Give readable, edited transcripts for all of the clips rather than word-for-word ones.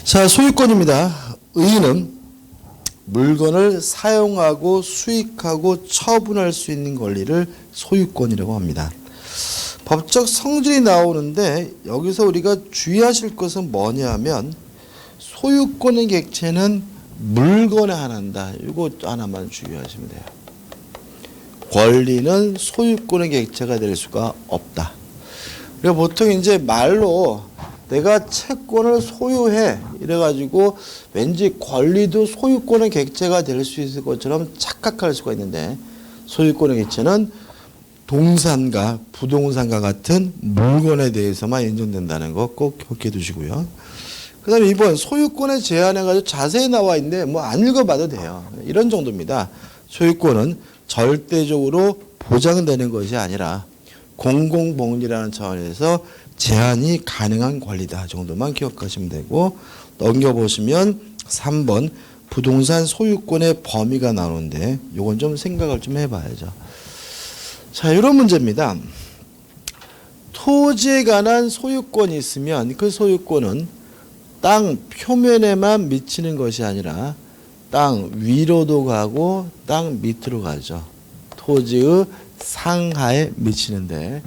자, 소유권입니다. 의인은 물건을 사용하고 수익하고 처분할 수 있는 권리를 소유권이라고 합니다. 법적 성질이 나오는데 여기서 우리가 주의하실 것은 뭐냐면 소유권의 객체는 물건에 한한다. 이거 하나만 주의하시면 돼요. 권리는 소유권의 객체가 될 수가 없다. 그러니까 보통 이제 말로 내가 채권을 소유해 이래가지고 왠지 권리도 소유권의 객체가 될 수 있을 것처럼 착각할 수가 있는데 소유권의 객체는 동산과 부동산과 같은 물건에 대해서만 인정된다는 거 꼭 기억해 두시고요. 그 다음에 이번 소유권의 제한해가지고 자세히 나와 있는데 뭐 안 읽어봐도 돼요. 이런 정도입니다. 소유권은 절대적으로 보장되는 것이 아니라 공공복리라는 차원에서 제한이 가능한 권리다 정도만 기억하시면 되고, 넘겨보시면 3번 부동산 소유권의 범위가 나오는데 이건 좀 생각을 좀 해봐야죠. 자, 이런 문제입니다. 토지에 관한 소유권이 있으면 그 소유권은 땅 표면에만 미치는 것이 아니라 땅 위로도 가고 땅 밑으로 가죠. 토지의 상하에 미치는데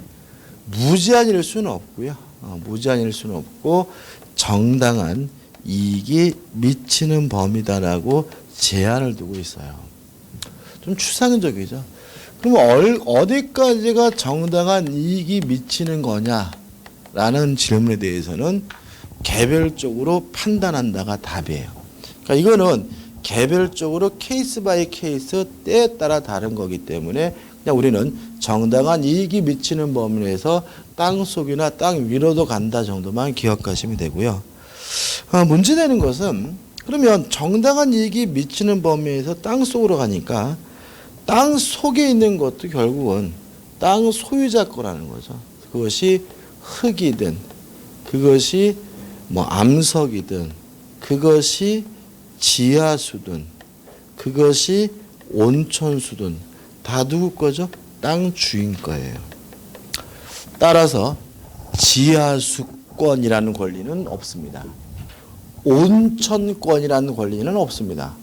무제한일 수는 없고요. 무제한일 수는 없고 정당한 이익이 미치는 범위다라고 제한을 두고 있어요. 좀 추상적이죠. 그럼 어디까지가 정당한 이익이 미치는 거냐라는 질문에 대해서는 개별적으로 판단한다가 답이에요. 그러니까 이거는 개별적으로 케이스 바이 케이스 때에 따라 다른 거기 때문에 그냥 우리는 정당한 이익이 미치는 범위 내에서 땅 속이나 땅 위로도 간다 정도만 기억하시면 되고요. 문제되는 것은 그러면 정당한 이익이 미치는 범위에서 땅 속으로 가니까 땅 속에 있는 것도 결국은 땅 소유자 거라는 거죠. 그것이 흙이든 그것이 뭐 암석이든 그것이 지하수든 그것이 온천수든 다 누구 거죠? 땅 주인 거예요. 따라서 지하수권이라는 권리는 없습니다. 온천권이라는 권리는 없습니다.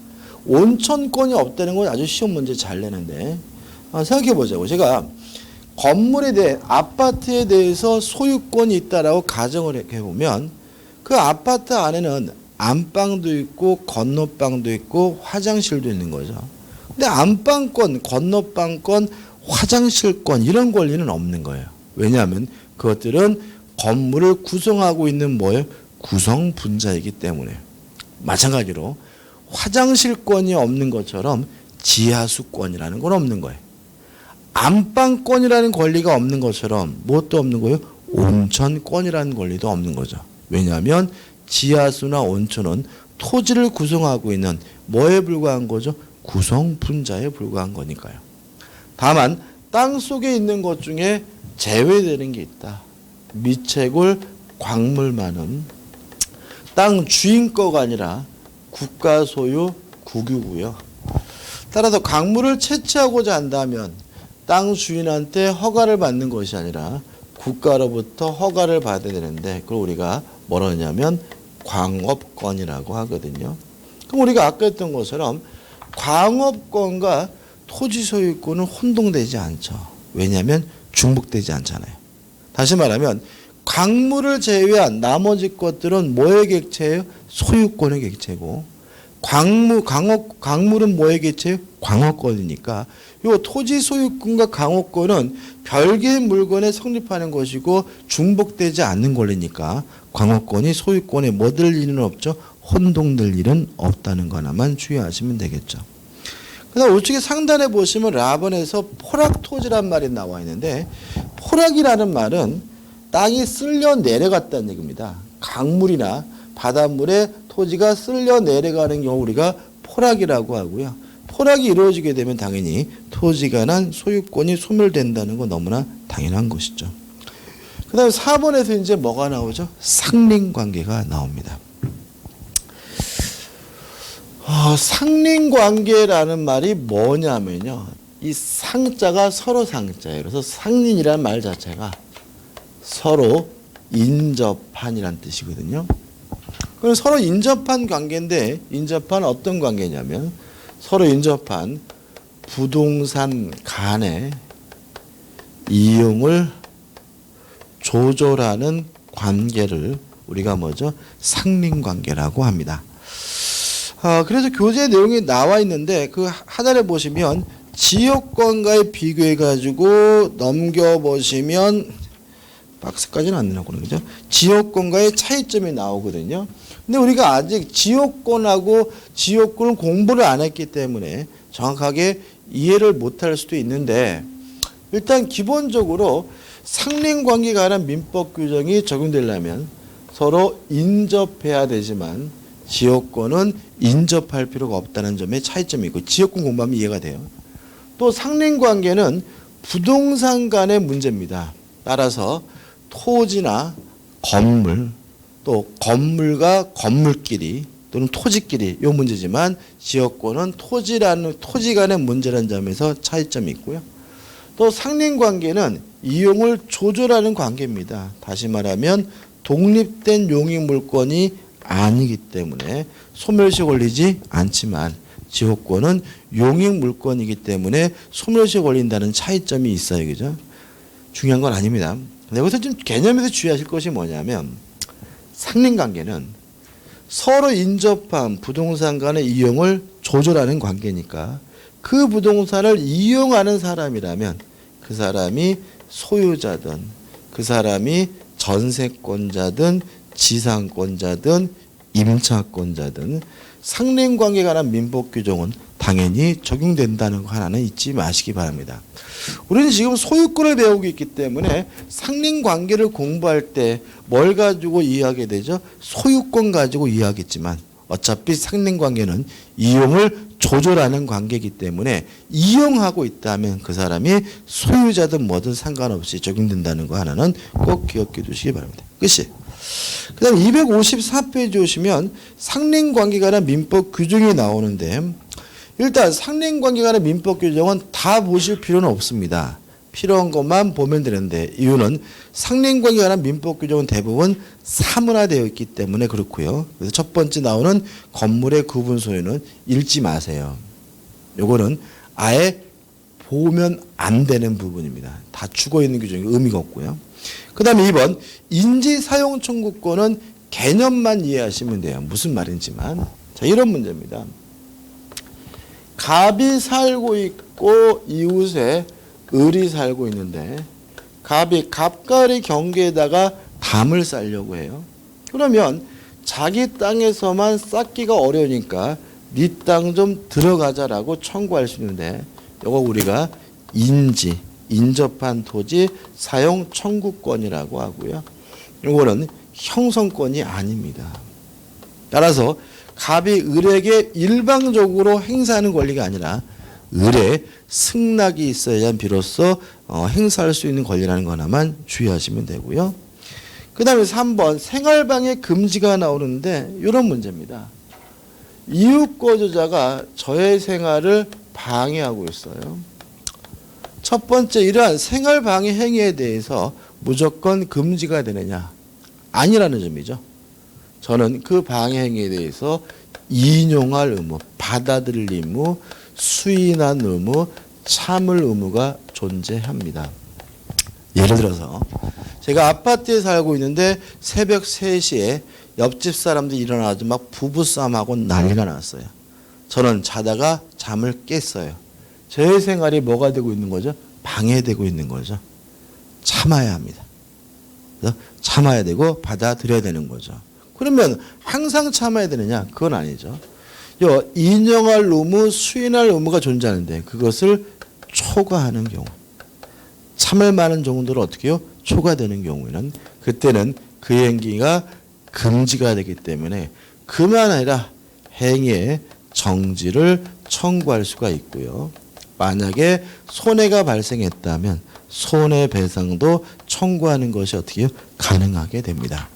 온천권이 없다는 건 아주 쉬운 문제 잘 내는데 생각해 보자고. 제가 건물에 대해 아파트에 대해서 소유권이 있다라고 가정을 해보면 그 아파트 안에는 안방도 있고 건너방도 있고 화장실도 있는 거죠. 근데 안방권, 건너방권, 화장실권 이런 권리는 없는 거예요. 왜냐하면 그것들은 건물을 구성하고 있는 뭐예요? 구성 분자이기 때문에. 마찬가지로 화장실권이 없는 것처럼 지하수권이라는 건 없는 거예요. 안방권이라는 권리가 없는 것처럼 무엇도 없는 거예요? 온천권이라는 권리도 없는 거죠. 왜냐하면 지하수나 온천은 토지를 구성하고 있는 뭐에 불과한 거죠? 구성 분자에 불과한 거니까요. 다만 땅 속에 있는 것 중에 제외되는 게 있다. 미채굴, 광물만은 땅 주인 거가 아니라 국가 소유 국유고요. 따라서 광물을 채취하고자 한다면 땅 주인한테 허가를 받는 것이 아니라 국가로부터 허가를 받아야 되는데 그걸 우리가 뭐라 하냐면 광업권이라고 하거든요. 그럼 우리가 아까 했던 것처럼 광업권과 토지 소유권은 혼동되지 않죠. 왜냐하면 중복되지 않잖아요. 다시 말하면 광물을 제외한 나머지 것들은 뭐의 객체예요? 소유권의 객체고 광물은 뭐의 객체예요? 광업권이니까 이 토지 소유권과 광업권은 별개의 물건에 성립하는 것이고 중복되지 않는 권리니까 광업권이 소유권에 뭐 될 일은 없죠? 혼동될 일은 없다는 거 하나만 주의하시면 되겠죠. 그다음 우측에 상단에 보시면 라번에서 포락토지란 말이 나와 있는데 포락이라는 말은 땅이 쓸려 내려갔다는 얘기입니다. 강물이나 바닷물에 토지가 쓸려 내려가는 경우 우리가 포락이라고 하고요. 포락이 이루어지게 되면 당연히 토지에 관한 소유권이 소멸된다는 건 너무나 당연한 것이죠. 그 다음에 4번에서 이제 뭐가 나오죠? 상린관계가 나옵니다. 상린관계라는 말이 뭐냐면요. 이 상자가 서로 상자예요. 그래서 상린이라는 말 자체가 서로 인접한이란 뜻이거든요. 그럼 서로 인접한 관계인데 인접한 어떤 관계냐면 서로 인접한 부동산 간의 이용을 조절하는 관계를 우리가 뭐죠? 상린관계라고 합니다. 그래서 교재 내용이 나와 있는데 그 하단에 보시면 지역권과의 비교해 가지고 넘겨보시면 박스까지는 안 나오거든요. 그죠? 지역권과의 차이점이 나오거든요. 근데 우리가 아직 지역권하고 지역권을 공부를 안 했기 때문에 정확하게 이해를 못할 수도 있는데 일단 기본적으로 상린관계에 관한 민법 규정이 적용되려면 서로 인접해야 되지만 지역권은 인접할 필요가 없다는 점에 차이점이 있고 지역권 공부하면 이해가 돼요. 또 상린관계는 부동산 간의 문제입니다. 따라서 토지나 건물 또 건물과 건물끼리 또는 토지끼리 이 문제지만 지역권은 토지 간의 문제라는 점에서 차이점이 있고요. 또 상린관계는 이용을 조절하는 관계입니다. 다시 말하면 독립된 용익물권이 아니기 때문에 소멸시 걸리지 않지만 지역권은 용익물권이기 때문에 소멸시 걸린다는 차이점이 있어요. 그죠? 중요한 건 아닙니다. 여기서 좀 개념에서 주의하실 것이 뭐냐면 상린관계는 서로 인접한 부동산 간의 이용을 조절하는 관계니까 그 부동산을 이용하는 사람이라면 그 사람이 소유자든 그 사람이 전세권자든 지상권자든 임차권자든 상린관계에 관한 민법 규정은 당연히 적용된다는 거 하나는 잊지 마시기 바랍니다. 우리는 지금 소유권을 배우고 있기 때문에 상린관계를 공부할 때 뭘 가지고 이해하게 되죠? 소유권 가지고 이해하겠지만 어차피 상린관계는 이용을 조절하는 관계이기 때문에 이용하고 있다면 그 사람이 소유자든 뭐든 상관없이 적용된다는 거 하나는 꼭 기억해 두시기 바랍니다. 끝이. 그 다음 254페이지 오시면 상린관계에 관한 민법 규정이 나오는데 일단 상린관계에 관한 민법 규정은 다 보실 필요는 없습니다. 필요한 것만 보면 되는데 이유는 상린관계에 관한 민법 규정은 대부분 사문화되어 있기 때문에 그렇고요. 그래서 첫 번째 나오는 건물의 구분 소유는 읽지 마세요. 요거는 아예 보면 안 되는 부분입니다. 다 죽어 있는 규정이 의미가 없고요. 그 다음에 2번 인지사용 청구권은 개념만 이해하시면 돼요. 무슨 말인지만. 자, 이런 문제입니다. 갑이 살고 있고 이웃에 을이 살고 있는데 갑이 갑과 을의 경계에다가 담을 쌓으려고 해요. 그러면 자기 땅에서만 쌓기가 어려우니까 네 땅 좀 들어가자라고 청구할 수 있는데 이거 우리가 인접한 토지 사용 청구권이라고 하고요. 이거는 형성권이 아닙니다. 따라서 갑이 을에게 일방적으로 행사하는 권리가 아니라 을에 승낙이 있어야 비로소 행사할 수 있는 권리라는 거 하나만 주의하시면 되고요. 그 다음에 3번 생활방해 금지가 나오는데 이런 문제입니다. 이웃거주자가 저의 생활을 방해하고 있어요. 첫 번째 이러한 생활방해 행위에 대해서 무조건 금지가 되느냐? 아니라는 점이죠. 저는 그 방해 행위에 대해서 인용할 의무, 받아들일 의무, 수인한 의무, 참을 의무가 존재합니다. 예를 들어서 제가 아파트에 살고 있는데 새벽 3시에 옆집 사람들이 일어나서 막 부부싸움하고 난리가 났어요. 저는 자다가 잠을 깼어요. 제 생활이 뭐가 되고 있는 거죠? 방해되고 있는 거죠. 참아야 합니다. 참아야 되고 받아들여야 되는 거죠. 그러면 항상 참아야 되느냐? 그건 아니죠. 인정할 의무, 수인할 의무가 존재하는데 그것을 초과하는 경우, 참을 만한 정도로 어떻게 해요? 초과되는 경우에는 그때는 그 행위가 금지가 되기 때문에 그만 아니라 행위의 정지를 청구할 수가 있고요. 만약에 손해가 발생했다면 손해배상도 청구하는 것이 어떻게 해요? 가능하게 됩니다.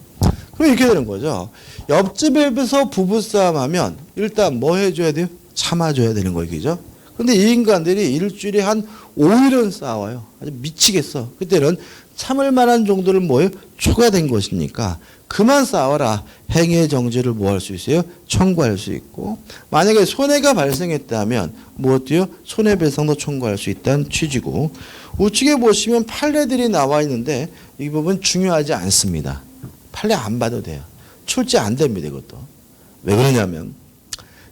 그럼 이렇게 되는 거죠. 옆집에서 부부싸움하면 일단 뭐 해줘야 돼요? 참아줘야 되는 거예요. 그죠? 근데 이 인간들이 일주일에 한 5일은 싸워요. 아주 미치겠어. 그때는 참을 만한 정도를 뭐예요? 초과된 것이니까 그만 싸워라. 행위의 정지를 뭐 할 수 있어요? 청구할 수 있고, 만약에 손해가 발생했다면 무엇도요? 손해배상도 청구할 수 있다는 취지고, 우측에 보시면 판례들이 나와 있는데 이 부분 중요하지 않습니다. 판례 안 봐도 돼요. 출제 안 됩니다. 이것도. 왜 그러냐면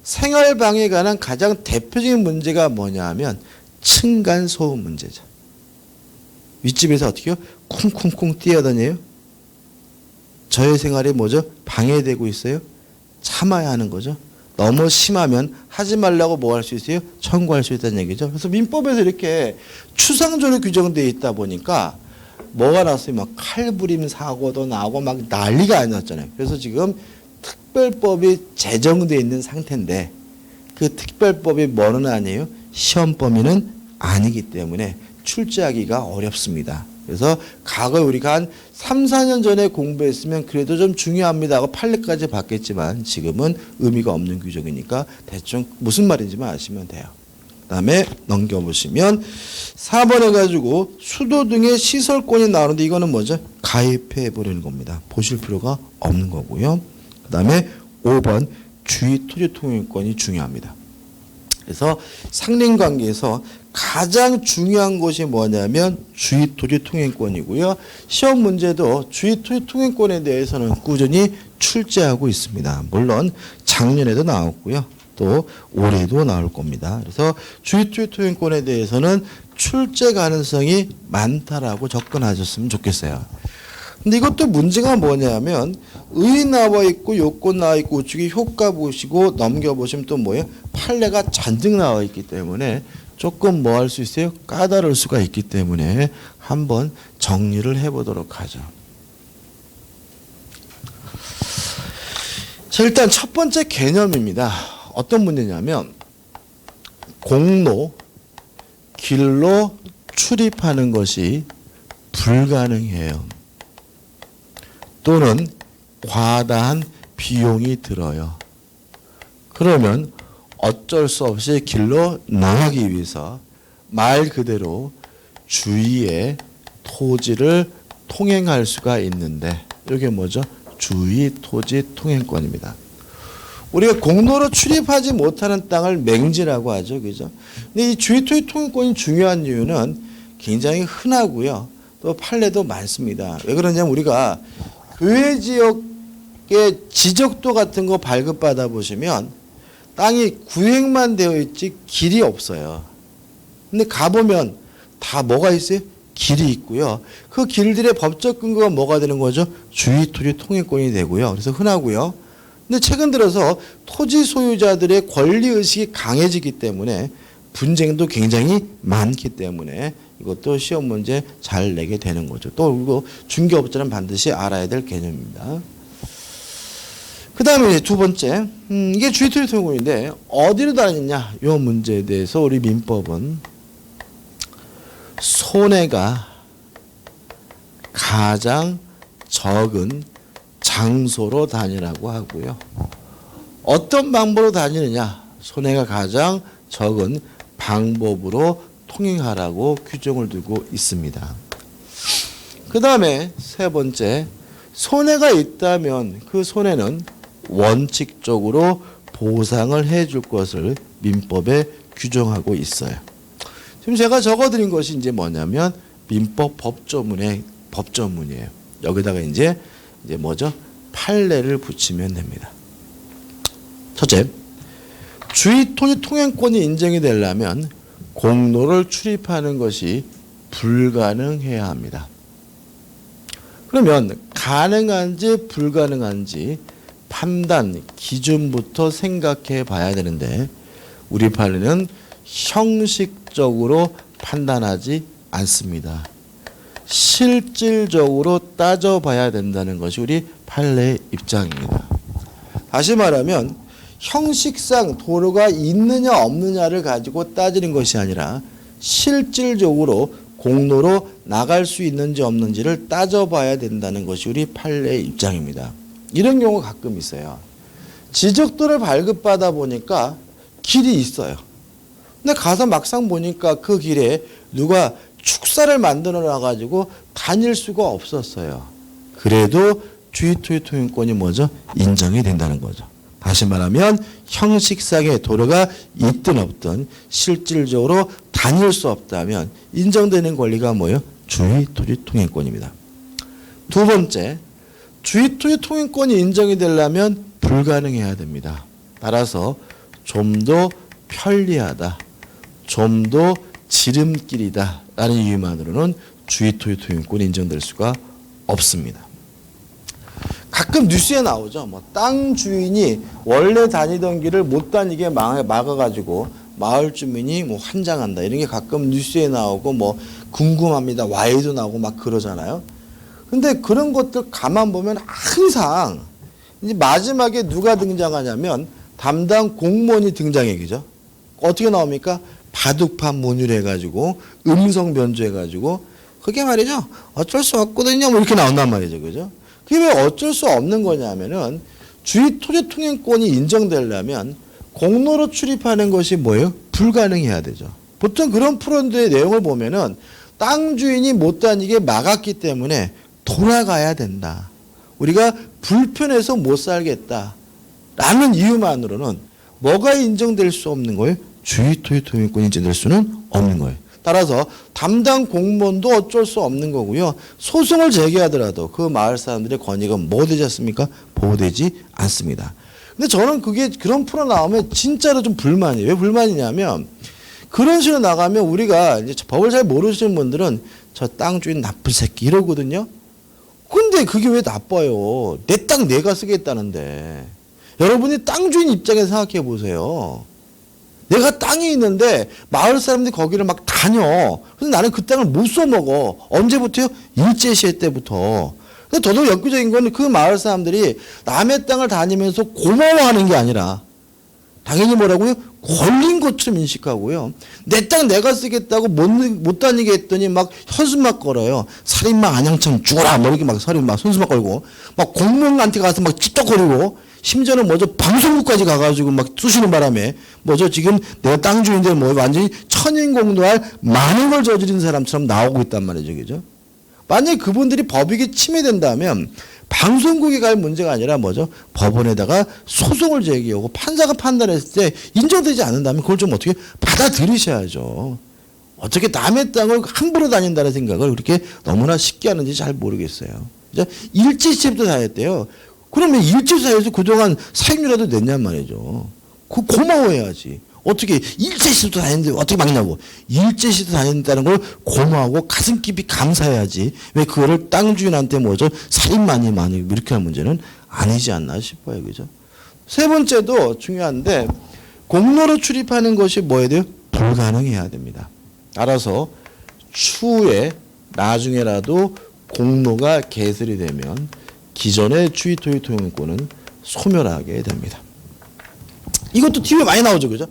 생활방해에 관한 가장 대표적인 문제가 뭐냐 하면 층간소음 문제죠. 윗집에서 어떻게 해요? 쿵쿵쿵 뛰어다녀요. 저의 생활이 뭐죠? 방해되고 있어요. 참아야 하는 거죠. 너무 심하면 하지 말라고 뭐 할 수 있어요? 청구할 수 있다는 얘기죠. 그래서 민법에서 이렇게 추상적으로 규정되어 있다 보니까 뭐가 났어요? 막 칼부림 사고도 나고 막 난리가 안 났잖아요. 그래서 지금 특별법이 제정되어 있는 상태인데 그 특별법이 뭐는 아니에요? 시험 범위는 아니기 때문에 출제하기가 어렵습니다. 그래서 과거에 우리가 한 3, 4년 전에 공부했으면 그래도 좀 중요합니다 하고 판례까지 봤겠지만 지금은 의미가 없는 규정이니까 대충 무슨 말인지만 아시면 돼요. 그 다음에 넘겨보시면 4번 해가지고 수도 등의 시설권이 나오는데 이거는 뭐죠? 가입해버리는 겁니다. 보실 필요가 없는 거고요. 그 다음에 5번 주의 토지 통행권이 중요합니다. 그래서 상린관계에서 가장 중요한 것이 뭐냐면 주의 토지 통행권이고요. 시험 문제도 주의 토지 통행권에 대해서는 꾸준히 출제하고 있습니다. 물론 작년에도 나왔고요. 또 올해도 나올 겁니다. 그래서 주의 토지 통행권에 대해서는 출제 가능성이 많다라고 접근하셨으면 좋겠어요. 근데 이것도 문제가 뭐냐면 의 나와 있고 요건 나와 있고 우측에 효과 보시고 넘겨보시면 또 뭐예요? 판례가 잔뜩 나와 있기 때문에 조금 뭐 할 수 있어요? 까다로울 수가 있기 때문에 한번 정리를 해보도록 하죠. 자, 일단 첫 번째 개념입니다. 어떤 문제냐면 공로, 길로 출입하는 것이 불가능해요. 또는 과다한 비용이 들어요. 그러면 어쩔 수 없이 길로 나가기 위해서 말 그대로 주위의 토지를 통행할 수가 있는데 이게 뭐죠? 주위 토지 통행권입니다. 우리가 공로로 출입하지 못하는 땅을 맹지라고 하죠. 그죠? 근데 이 주위 토지 통행권이 중요한 이유는 굉장히 흔하고요. 또 판례도 많습니다. 왜 그러냐면 우리가 교외 지역의 지적도 같은 거 발급받아 보시면 땅이 구획만 되어 있지 길이 없어요. 근데 가보면 다 뭐가 있어요? 길이 있고요. 그 길들의 법적 근거가 뭐가 되는 거죠? 주위 토지 통행권이 되고요. 그래서 흔하고요. 근데 최근 들어서 토지 소유자들의 권리의식이 강해지기 때문에 분쟁도 굉장히 많기 때문에 이것도 시험 문제 잘 내게 되는 거죠. 또 그리고 중개업자는 반드시 알아야 될 개념입니다. 그 다음에 두 번째, 이게 주의 토지 통행권인데 어디로 다니냐? 이 문제에 대해서 우리 민법은 손해가 가장 적은 장소로 다니라고 하고요. 어떤 방법으로 다니느냐? 손해가 가장 적은 방법으로 통행하라고 규정을 두고 있습니다. 그 다음에 세 번째, 손해가 있다면 그 손해는 원칙적으로 보상을 해줄 것을 민법에 규정하고 있어요. 지금 제가 적어드린 것이 이제 뭐냐면 민법 법조문이에요. 여기다가 이제 뭐죠? 판례를 붙이면 됩니다. 첫째, 주위 토지 통행권이 인정이 되려면 공로를 출입하는 것이 불가능해야 합니다. 그러면 가능한지 불가능한지 판단 기준부터 생각해 봐야 되는데 우리 판례는 형식적으로 판단하지 않습니다. 실질적으로 따져봐야 된다는 것이 우리 판례의 입장입니다. 다시 말하면 형식상 도로가 있느냐 없느냐를 가지고 따지는 것이 아니라 실질적으로 공로로 나갈 수 있는지 없는지를 따져봐야 된다는 것이 우리 판례의 입장입니다. 이런 경우가 가끔 있어요. 지적도를 발급받아 보니까 길이 있어요. 근데 가서 막상 보니까 그 길에 누가 축사를 만들어 놔가지고 다닐 수가 없었어요. 그래도 주의토지 통행권이 뭐죠? 인정이 된다는 거죠. 다시 말하면 형식상의 도로가 있든 없든 실질적으로 다닐 수 없다면 인정되는 권리가 뭐예요? 주의토지 통행권입니다. 두 번째, 주의토지 통행권이 인정이 되려면 불가능해야 됩니다. 따라서 좀 더 편리하다, 좀 더 지름길이다 라는 이유만으로는 주의토지 통행권이 인정될 수가 없습니다. 가끔 뉴스에 나오죠. 뭐 땅 주인이 원래 다니던 길을 못 다니게 막아가지고 마을 주민이 뭐 환장한다 이런 게 가끔 뉴스에 나오고 뭐 궁금합니다 와이도 나오고 막 그러잖아요. 근데 그런 것들 가만 보면 항상 이제 마지막에 누가 등장하냐면 담당 공무원이 등장해, 그죠? 어떻게 나옵니까? 바둑판 문의해가지고 음성 변조해가지고 그게 말이죠. 어쩔 수 없거든요. 뭐 이렇게 나온단 말이죠, 그죠? 그게 왜 어쩔 수 없는 거냐면은 주의토지 통행권이 인정되려면 공로로 출입하는 것이 뭐예요? 불가능해야 되죠. 보통 그런 프로그램들의 내용을 보면은 땅 주인이 못 다니게 막았기 때문에 돌아가야 된다. 우리가 불편해서 못 살겠다. 라는 이유만으로는 뭐가 인정될 수 없는 거예요? 주의토지 통행권이 인정될 수는 없는 거예요. 따라서 담당 공무원도 어쩔 수 없는 거고요. 소송을 제기하더라도 그 마을 사람들의 권익은 뭐 되지 않습니까? 보호되지 않습니다. 근데 저는 그게 그런 프로 나오면 진짜로 좀 불만이에요. 왜 불만이냐면 그런 식으로 나가면 우리가 이제 법을 잘 모르시는 분들은 저 땅 주인 나쁜 새끼 이러거든요. 근데 그게 왜 나빠요? 내 땅 내가 쓰겠다는데. 여러분이 땅 주인 입장에서 생각해 보세요. 내가 땅이 있는데 마을 사람들이 거기를 막 다녀. 근데 나는 그 땅을 못 써먹어. 언제부터요? 일제시대 때부터. 근데 더더욱 엽기적인 건 그 마을 사람들이 남의 땅을 다니면서 고마워하는 게 아니라 당연히 뭐라고요? 걸린 것처럼 인식하고요. 내 땅 내가 쓰겠다고 못 다니게 했더니 막 현수막 걸어요. 살인마 안양천 죽어라. 뭐 이렇게 막 현수막 걸고 막 공무원한테 가서 막 찝쩍거리고 심지어는 뭐죠? 방송국까지 가가지고 막 쑤시는 바람에 뭐죠? 지금 내가 땅 주인데 뭐 완전히 천인공노할 많은 걸 저지른 사람처럼 나오고 있단 말이죠. 그죠? 만약에 그분들이 법익이 침해된다면 방송국에 갈 문제가 아니라 뭐죠? 법원에다가 소송을 제기하고 판사가 판단했을 때 인정되지 않는다면 그걸 좀 어떻게 받아들이셔야죠. 어떻게 남의 땅을 함부로 다닌다는 생각을 그렇게 너무나 쉽게 하는지 잘 모르겠어요. 그죠? 일제시대부터 다녔대요. 그러면 일제사회에서 그동안 사익료라도 냈냔 말이죠. 고마워해야지. 어떻게 일제시대도 다녔는데 어떻게 막냐고. 일제시대 다녔다는 걸 고마워하고 가슴 깊이 감사해야지. 왜 그거를 땅 주인한테 뭐죠? 살인만이 많이 이렇게 할 문제는 아니지 않나 싶어요. 그죠? 세 번째도 중요한데 공로로 출입하는 것이 뭐에 대해 불가능해야 됩니다. 따라서 추후에 나중에라도 공로가 개설이 되면 기존의 주의토지 통행권은 소멸하게 됩니다. 이것도 TV에 많이 나오죠. 그죠?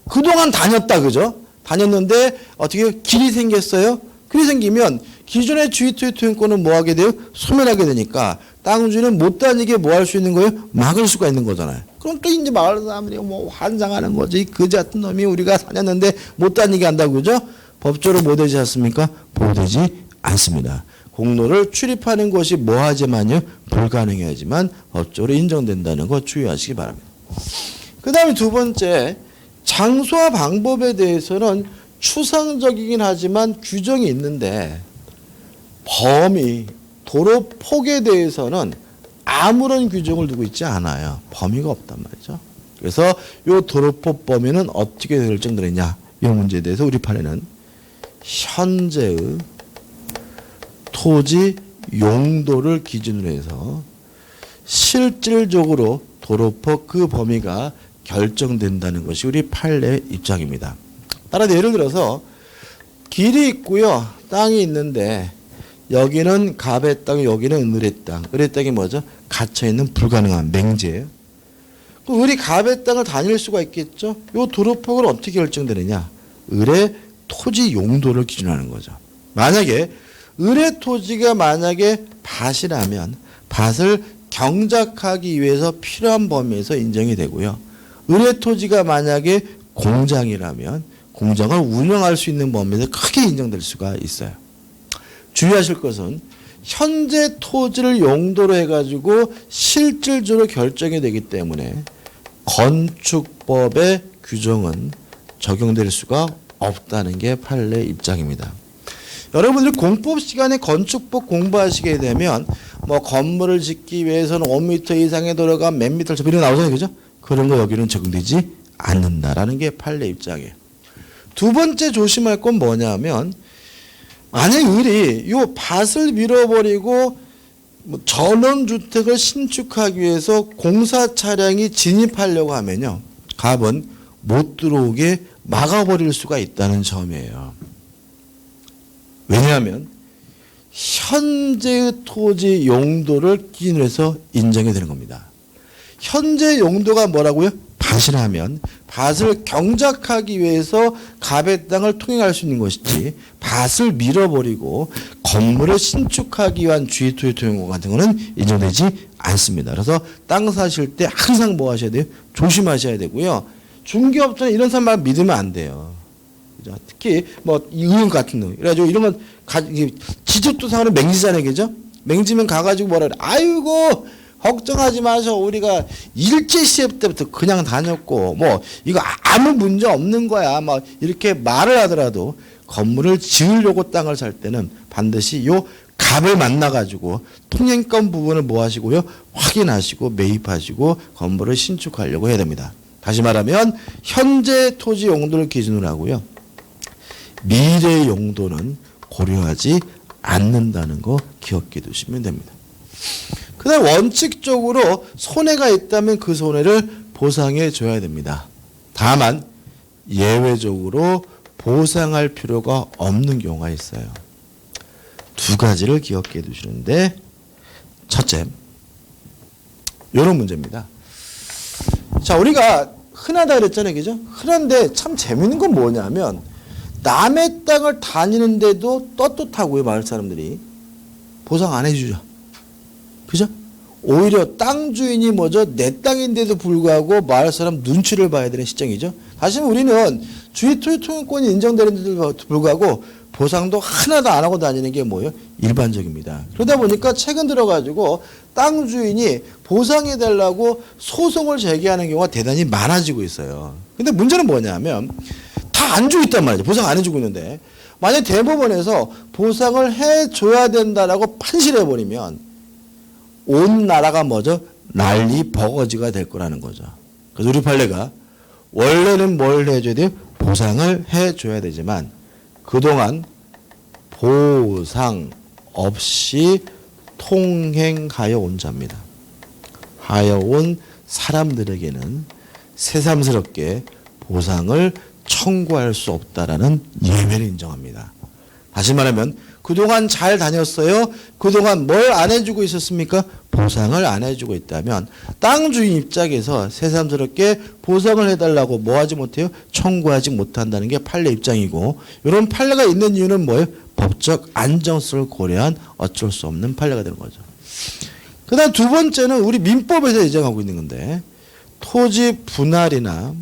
그동안 다녔다. 그죠? 다녔는데 어떻게 길이 생겼어요? 길이 생기면 기존의 주의토지 통행권은 뭐 하게 돼요? 소멸하게 되니까 땅 주인은 못 다니게 뭐 할 수 있는 거예요? 막을 수가 있는 거잖아요. 그럼 또 이제 마을 사람들이 뭐 환장하는 거지. 그지 같은 놈이 우리가 다녔는데 못 다니게 한다고. 그죠? 법적으로 뭐 되지 않습니까? 보호되지 않습니다. 공로를 출입하는 것이 뭐하지만요? 불가능하지만 법적으로 인정된다는 거 주의하시기 바랍니다. 그 다음에 두 번째, 장소와 방법에 대해서는 추상적이긴 하지만 규정이 있는데 범위, 도로 폭에 대해서는 아무런 규정을 두고 있지 않아요. 범위가 없단 말이죠. 그래서 이 도로폭 범위는 어떻게 결정되느냐 이 문제에 대해서 우리 판에는 현재의 토지 용도를 기준으로 해서 실질적으로 도로폭 그 범위가 결정된다는 것이 우리 판례 입장입니다. 따라서 예를 들어서 길이 있고요. 땅이 있는데 여기는 갑의 땅, 여기는 을의 땅. 을의 땅이 뭐죠? 갇혀있는 불가능한 맹지예요. 을이 갑의 땅을 다닐 수가 있겠죠? 이 도로폭을 어떻게 결정되느냐? 을의 토지 용도를 기준하는 거죠. 만약에 을의 토지가 만약에 밭이라면 밭을 경작하기 위해서 필요한 범위에서 인정이 되고요. 을의 토지가 만약에 공장이라면 공장을 운영할 수 있는 범위에서 크게 인정될 수가 있어요. 주의하실 것은 현재 토지를 용도로 해가지고 실질적으로 결정이 되기 때문에 건축법의 규정은 적용될 수가 없다는 게 판례 입장입니다. 여러분들 공법 시간에 건축법 공부하시게 되면 뭐 건물을 짓기 위해서는 5m 이상의 도로가 몇 미터 이런 거 나오잖아요, 그죠? 그런 거 여기는 적용되지 않는다라는 게 판례 입장이에요. 두 번째 조심할 건 뭐냐면 만약 을이 요 밭을 밀어버리고 뭐 전원주택을 신축하기 위해서 공사 차량이 진입하려고 하면요, 갑은 못 들어오게 막아버릴 수가 있다는 점이에요. 왜냐하면 현재의 토지 용도를 기준으로 해서 인정이 되는 겁니다. 현재 용도가 뭐라고요? 밭이라면 밭을 경작하기 위해서 갑의 땅을 통행할 수 있는 것이지 밭을 밀어버리고 건물을 신축하기 위한 주의 토지 통행 같은 거는 인정되지 않습니다. 그래서 땅 사실 때 항상 뭐 하셔야 돼요? 조심하셔야 되고요. 중개업자는 이런 사람 믿으면 안 돼요. 특히 뭐 의원 같은 거. 그래가지고 이런 건 지적도상으로 맹지잖아요, 그죠? 맹지면 가가지고 뭐라 그래? 아이고 걱정하지 마셔. 우리가 일제 시대 때부터 그냥 다녔고 뭐 이거 아무 문제 없는 거야. 막 이렇게 말을 하더라도 건물을 지으려고 땅을 살 때는 반드시 요 갑을 만나가지고 통행권 부분을 뭐 하시고요? 확인하시고 매입하시고 건물을 신축하려고 해야 됩니다. 다시 말하면 현재 토지 용도를 기준으로 하고요. 미래 용도는 고려하지 않는다는 거 기억해 두시면 됩니다. 그다음 원칙적으로 손해가 있다면 그 손해를 보상해 줘야 됩니다. 다만 예외적으로 보상할 필요가 없는 경우가 있어요. 두 가지를 기억해 두시는데 첫째, 이런 문제입니다. 자, 우리가 흔하다 그랬잖아요, 그죠? 흔한데 참 재밌는 건 뭐냐면 남의 땅을 다니는데도 떳떳하고요, 마을 사람들이 보상 안 해주죠. 그죠? 오히려 땅 주인이 뭐죠? 내 땅인데도 불구하고 마을 사람 눈치를 봐야 되는 시점이죠. 사실 우리는 주의 토지 통행권이 인정되는데도 불구하고 보상도 하나도 안 하고 다니는 게 뭐예요? 일반적입니다. 그러다 보니까 최근 들어가지고 땅 주인이 보상해 달라고 소송을 제기하는 경우가 대단히 많아지고 있어요. 근데 문제는 뭐냐면 다 안 주고 있단 말이죠. 보상 안 해주고 있는데 만약 대법원에서 보상을 해줘야 된다라고 판시를 해버리면 온 나라가 뭐죠? 난리 버거지가 될 거라는 거죠. 그래서 우리 판례가 원래는 뭘 해줘야 돼요? 보상을 해줘야 되지만 그동안 보상 없이 통행하여 온 자입니다. 하여 온 사람들에게는 새삼스럽게 보상을 청구할 수 없다라는 예외를 인정합니다. 다시 말하면 그동안 잘 다녔어요. 그동안 뭘 안 해주고 있었습니까? 보상을 안 해주고 있다면 땅 주인 입장에서 새삼스럽게 보상을 해달라고 뭐 하지 못해요? 청구하지 못한다는 게 판례 입장이고, 이런 판례가 있는 이유는 뭐예요? 법적 안정성을 고려한 어쩔 수 없는 판례가 되는 거죠. 그 다음 두 번째는 우리 민법에서 예정하고 있는 건데, 토지 분할이나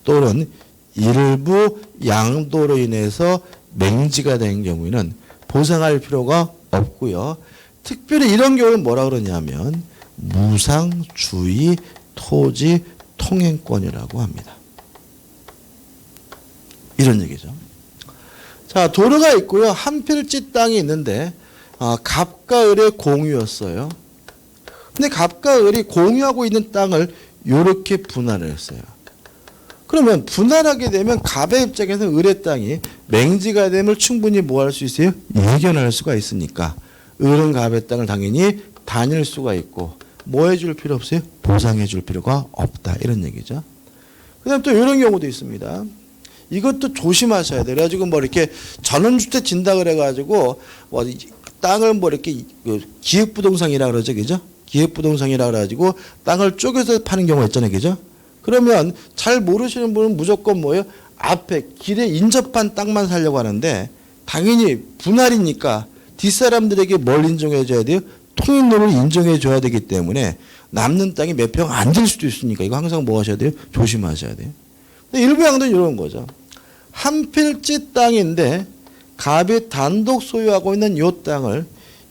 또는 일부 양도로 인해서 맹지가 된 경우에는 보상할 필요가 없고요. 특별히 이런 경우는 뭐라 그러냐면 무상주의 토지 통행권이라고 합니다. 이런 얘기죠. 자, 도로가 있고요. 한 필지 땅이 있는데 갑과 을의 공유였어요. 근데 갑과 을이 공유하고 있는 땅을 이렇게 분할을 했어요. 그러면 분할하게 되면 갑의 입장에서 을의 땅이 맹지가 되면 충분히 뭐 할 수 있어요? 예견할 수가 있으니까 을은 갑의 땅을 당연히 다닐 수가 있고 뭐 해줄 필요 없어요? 보상해 줄 필요가 없다, 이런 얘기죠. 그 다음 또 이런 경우도 있습니다. 이것도 조심하셔야 돼요. 그래가지고 뭐 이렇게 전원주택 진다 그래가지고 뭐 땅을 뭐 이렇게 기획부동산이라 그러죠, 그죠? 기획부동산이라 그래가지고 땅을 쪼개서 파는 경우가 있잖아요, 그죠? 그러면 잘 모르시는 분은 무조건 뭐예요? 앞에 길에 인접한 땅만 살려고 하는데 당연히 분할이니까 뒷사람들에게 뭘 인정해 줘야 돼요? 통행로를 인정해 줘야 되기 때문에 남는 땅이 몇 평 안 될 수도 있으니까 이거 항상 뭐 하셔야 돼요? 조심하셔야 돼요. 근데 일부 양도는 이런 거죠. 한 필지 땅인데 갑이 단독 소유하고 있는 이 땅을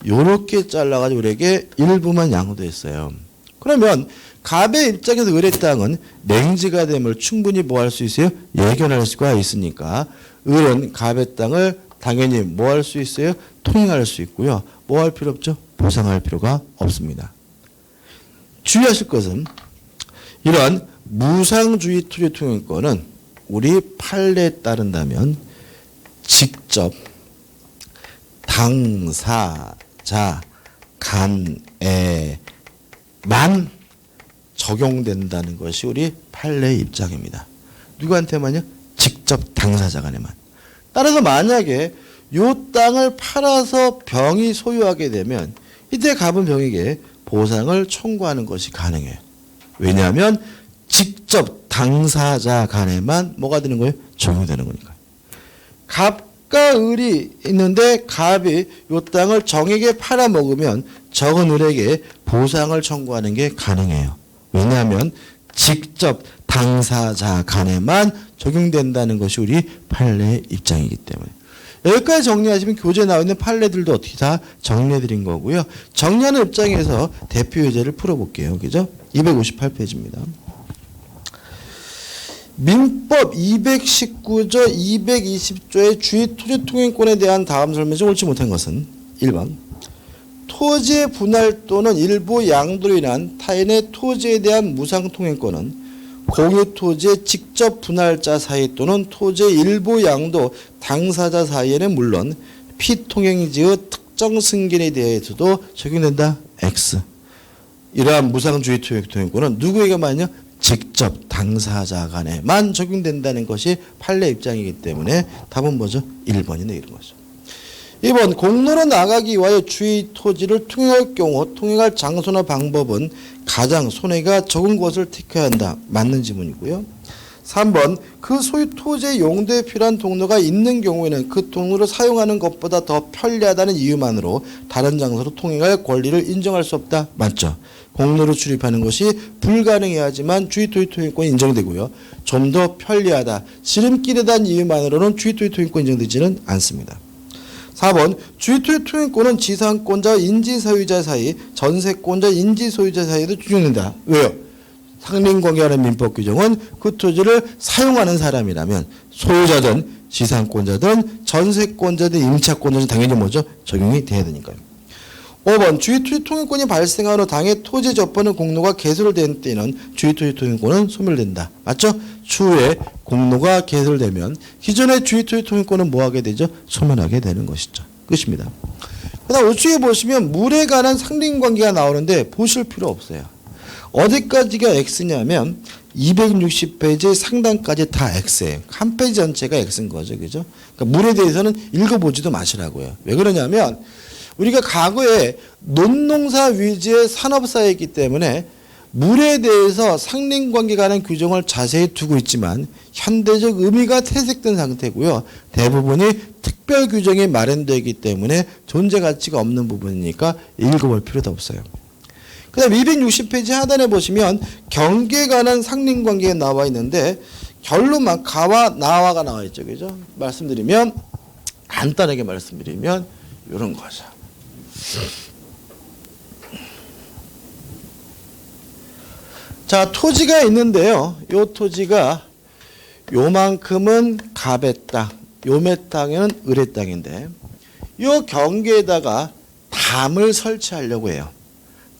요렇게 잘라가지고 우리에게 일부만 양도했어요. 그러면 갑의 입장에서 을의 땅은 냉지가 되면 충분히 뭐 할 수 있어요? 예견할 수가 있으니까 을은 갑의 땅을 당연히 뭐 할 수 있어요? 통행할 수 있고요. 뭐 할 필요 없죠? 보상할 필요가 없습니다. 주의하실 것은 이러한 무상주의 토지 통행권은 우리 판례에 따른다면 직접 당사자 간에만 적용된다는 것이 우리 판례의 입장입니다. 누구한테만요? 직접 당사자 간에만. 따라서 만약에 이 땅을 팔아서 병이 소유하게 되면 이때 갑은 병에게 보상을 청구하는 것이 가능해요. 왜냐하면 직접 당사자 간에만 뭐가 되는 거예요? 적용되는 거니까. 갑과 을이 있는데 갑이 이 땅을 정에게 팔아먹으면 적은 을에게 보상을 청구하는 게 가능해요. 왜냐하면 직접 당사자 간에만 적용된다는 것이 우리 판례의 입장이기 때문에. 여기까지 정리하시면 교재에 나와 있는 판례들도 어떻게 다 정리해드린 거고요. 정리하는 입장에서 대표 예제를 풀어볼게요. 그죠? 258페이지입니다. 민법 219조 220조의 주의 토지 통행권에 대한 다음 설명 중 옳지 못한 것은 1번 토지의 분할 또는 일부 양도로 인한 타인의 토지에 대한 무상 통행권은 공유 토지의 직접 분할자 사이 또는 토지의 일부 양도 당사자 사이에는 물론 피통행지의 특정 승계에 대해서도 적용된다. X. 이러한 무상주의 통행권은 누구에게만요? 직접 당사자 간에만 적용된다는 것이 판례 입장이기 때문에 답은 뭐죠? 1번이네 이런 거죠. 2번 공로로 나가기 위하여 주의 토지를 통행할 경우 통행할 장소나 방법은 가장 손해가 적은 것을 택해야 한다. 맞는 지문이고요. 3번 그 소유 토지의 용도에 필요한 통로가 있는 경우에는 그 통로를 사용하는 것보다 더 편리하다는 이유만으로 다른 장소로 통행할 권리를 인정할 수 없다. 맞죠? 공로로 출입하는 것이 불가능해야 하지만 주의토지 통행권이 인정되고요. 좀 더 편리하다. 지름길에 대한 이유만으로는 주의토지 통행권이 인정되지는 않습니다. 4번 주의토지 통행권은 지상권자와 인지소유자 사이, 전세권자, 인지소유자 사이에도 적용된다. 왜요? 상린관계라는 민법 규정은 그 토지를 사용하는 사람이라면 소유자든 지상권자든 전세권자든 임차권자든 당연히 뭐죠? 적용이 돼야 되니까요. 5번 주의토지 통행권이 발생한 후 당해 토지 접하는 공로가 개설된 때는 주의토지 통행권은 소멸된다. 맞죠? 추후에 공로가 개설되면 기존의 주의토지 통행권은 뭐하게 되죠? 소멸하게 되는 것이죠. 끝입니다. 그 다음 우측에 보시면 물에 관한 상린관계가 나오는데 보실 필요 없어요. 어디까지가 X냐면 260페이지 상단까지 다 X예요. 한 페이지 전체가 X인 거죠. 그죠? 그러니까 물에 대해서는 읽어보지도 마시라고요. 왜 그러냐면 우리가 과거에 논농사 위주의 산업사회이기 때문에 물에 대해서 상린관계가 하는 규정을 자세히 두고 있지만 현대적 의미가 퇴색된 상태고요. 대부분이 특별 규정이 마련되기 때문에 존재 가치가 없는 부분이니까 읽어볼 필요도 없어요. 그 다음 260페이지 하단에 보시면 경계에 관한 상린관계가 나와 있는데 결론만 가와 나와가 나와 있죠. 그죠? 말씀드리면 간단하게 말씀드리면 이런 거죠. 자, 토지가 있는데요. 요 토지가 요만큼은 갑의 땅, 요몇 땅에는 을의 땅인데 요 경계에다가 담을 설치하려고 해요.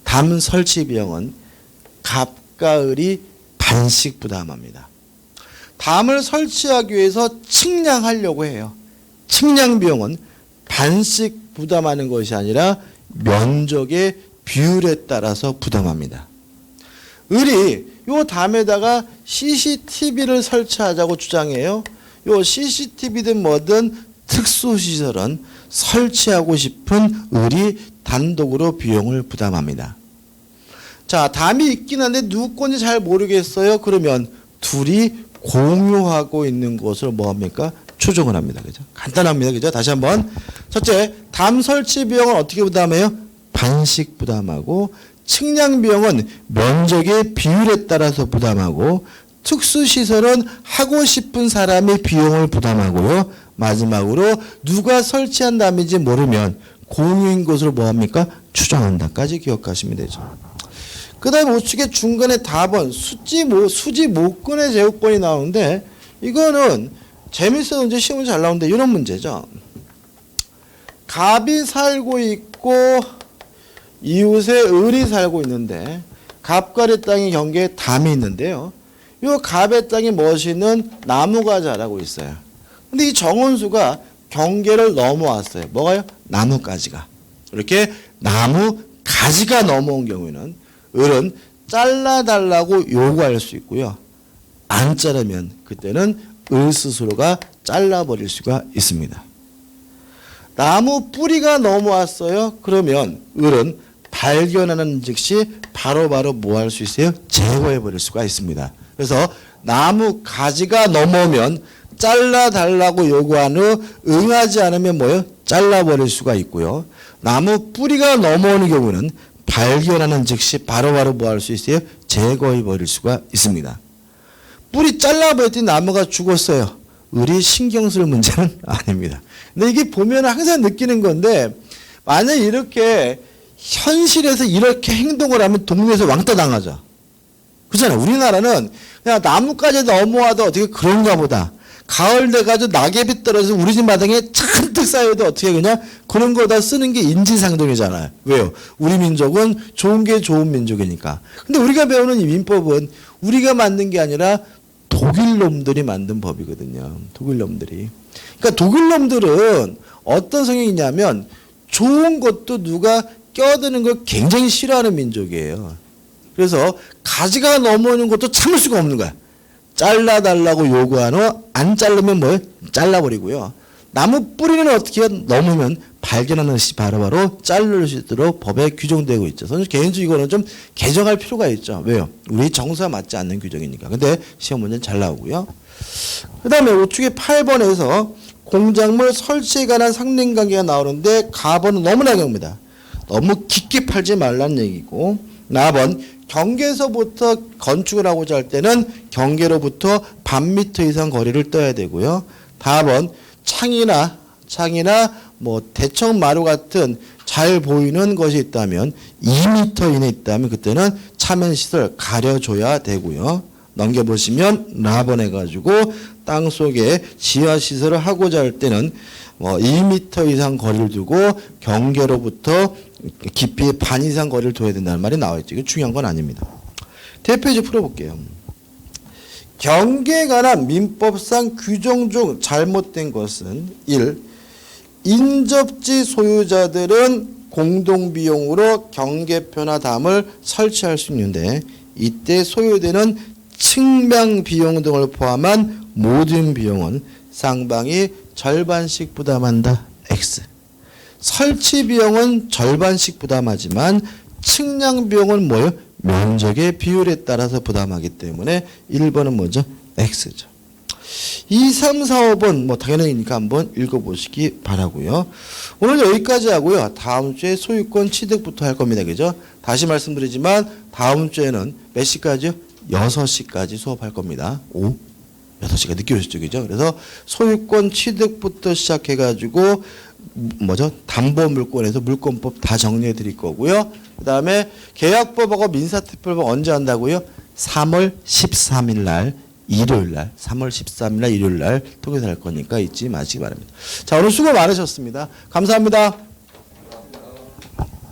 담 설치 비용은 갑과 을이 반씩 부담합니다. 담을 설치하기 위해서 측량하려고 해요. 측량 비용은 반씩 부담하는 것이 아니라 면적의 비율에 따라서 부담합니다. 을이 요 담에다가 CCTV를 설치하자고 주장해요. 요 CCTV든 뭐든 특수시설은 설치하고 싶은 을이 단독으로 비용을 부담합니다. 자, 담이 있긴 한데 누구 건지 잘 모르겠어요. 그러면 둘이 공유하고 있는 것을 뭐합니까? 추정을 합니다. 그죠? 간단합니다. 그죠? 다시 한번. 첫째, 담 설치 비용은 어떻게 부담해요? 반씩 부담하고, 측량 비용은 면적의 비율에 따라서 부담하고, 특수시설은 하고 싶은 사람이 비용을 부담하고요. 마지막으로 누가 설치한 담인지 모르면 공유인 것으로 뭐합니까? 추정한다까지 기억하시면 되죠. 그 다음에 우측에 중간에 답은 수지 모근의 제곱권이 나오는데 이거는 재밌어서 이제 시험이 잘 나오는데 이런 문제죠. 갑이 살고 있고 이웃에 을이 살고 있는데 갑과 을의 땅의 경계에 담이 있는데요. 이 갑의 땅에 멋있는 나무가 자라고 있어요. 근데 이 정원수가 경계를 넘어왔어요. 뭐가요? 나무가지가. 이렇게 나무가지가 넘어온 경우에는 을은 잘라달라고 요구할 수 있고요. 안 자르면 그때는 을 스스로가 잘라버릴 수가 있습니다. 나무 뿌리가 넘어왔어요. 그러면 을은 발견하는 즉시 바로바로 뭐 할 수 있어요? 제거해버릴 수가 있습니다. 그래서 나무 가지가 넘어오면 잘라달라고 요구한 후 응하지 않으면 뭐예요? 잘라버릴 수가 있고요. 나무 뿌리가 넘어오는 경우는 발견하는 즉시 바로바로 뭐 할 수 있어요? 제거해버릴 수가 있습니다. 뿌리 잘라버렸더니 나무가 죽었어요. 을이 신경 쓸 문제는 아닙니다. 근데 이게 보면 항상 느끼는 건데 만약 이렇게 현실에서 이렇게 행동을 하면 동네에서 왕따 당하죠. 그렇잖아요. 우리나라는 그냥 나무까지 넘어와도 어떻게 그런가 보다. 가을 돼가지고 낙엽이 떨어져서 우리 집 마당에 잔뜩 쌓여도 어떻게 그냥 그런 거 다 쓰는 게 인지상정이잖아요. 왜요? 우리 민족은 좋은 게 좋은 민족이니까. 근데 우리가 배우는 이 민법은 우리가 만든 게 아니라 독일 놈들이 만든 법이거든요. 독일 놈들이. 그러니까 독일 놈들은 어떤 성향이냐면 좋은 것도 누가 껴드는 걸 굉장히 싫어하는 민족이에요. 그래서 가지가 넘어오는 것도 참을 수가 없는 거야. 잘라달라고 요구하노 안 자르면 뭐예요? 잘라버리고요. 나무 뿌리는 어떻게 넘으면 발견하는 시 바로바로 자를 수 있도록 법에 규정되고 있죠. 저는 개인적으로 이거는 좀 개정할 필요가 있죠. 왜요? 우리 정서에 맞지 않는 규정이니까. 근데 시험 문제는 잘 나오고요. 그 다음에 우측에 8번에서 공작물 설치에 관한 상린관계가 나오는데 가번은 너무나 경우입니다. 너무 깊게 팔지 말라는 얘기고 나번 경계에서부터 건축을 하고자 할 때는 경계로부터 반미터 이상 거리를 떠야 되고요. 다음은 창이나 뭐 대청마루 같은 잘 보이는 것이 있다면 2m 이내에 있다면 그때는 차면시설 가려줘야 되고요. 넘겨보시면 라번 해가지고 땅속에 지하시설을 하고자 할 때는 2m 이상 거리를 두고 경계로부터 깊이 반 이상 거리를 둬야 된다는 말이 나와 있죠. 이게 중요한 건 아닙니다. 대표이제 풀어볼게요. 경계에 관한 민법상 규정 중 잘못된 것은 1. 인접지 소유자들은 공동비용으로 경계표나 담을 설치할 수 있는데 이때 소요되는 측량 비용 등을 포함한 모든 비용은 쌍방이 절반씩 부담한다. X. 설치 비용은 절반씩 부담하지만 측량 비용은 뭐예요? 면적의 비율에 따라서 부담하기 때문에 1번은 뭐죠? X죠. 2, 3, 4, 5번 뭐 당연하니까 한번 읽어보시기 바라고요. 오늘 여기까지 하고요. 다음 주에 소유권 취득부터 할 겁니다. 그죠? 다시 말씀드리지만 다음 주에는 몇 시까지요? 6시까지 수업할 겁니다. 6시가 늦게 오셨죠. 그죠? 그래서 소유권 취득부터 시작해가지고 뭐죠? 담보물권에서 물권법 다 정리해 드릴 거고요. 그 다음에 계약법하고 민사특별법 언제 한다고요? 3월 13일 날 일요일 날 3월 13일 날 일요일 날 통해서 할 거니까 잊지 마시기 바랍니다. 자, 오늘 수고 많으셨습니다. 감사합니다.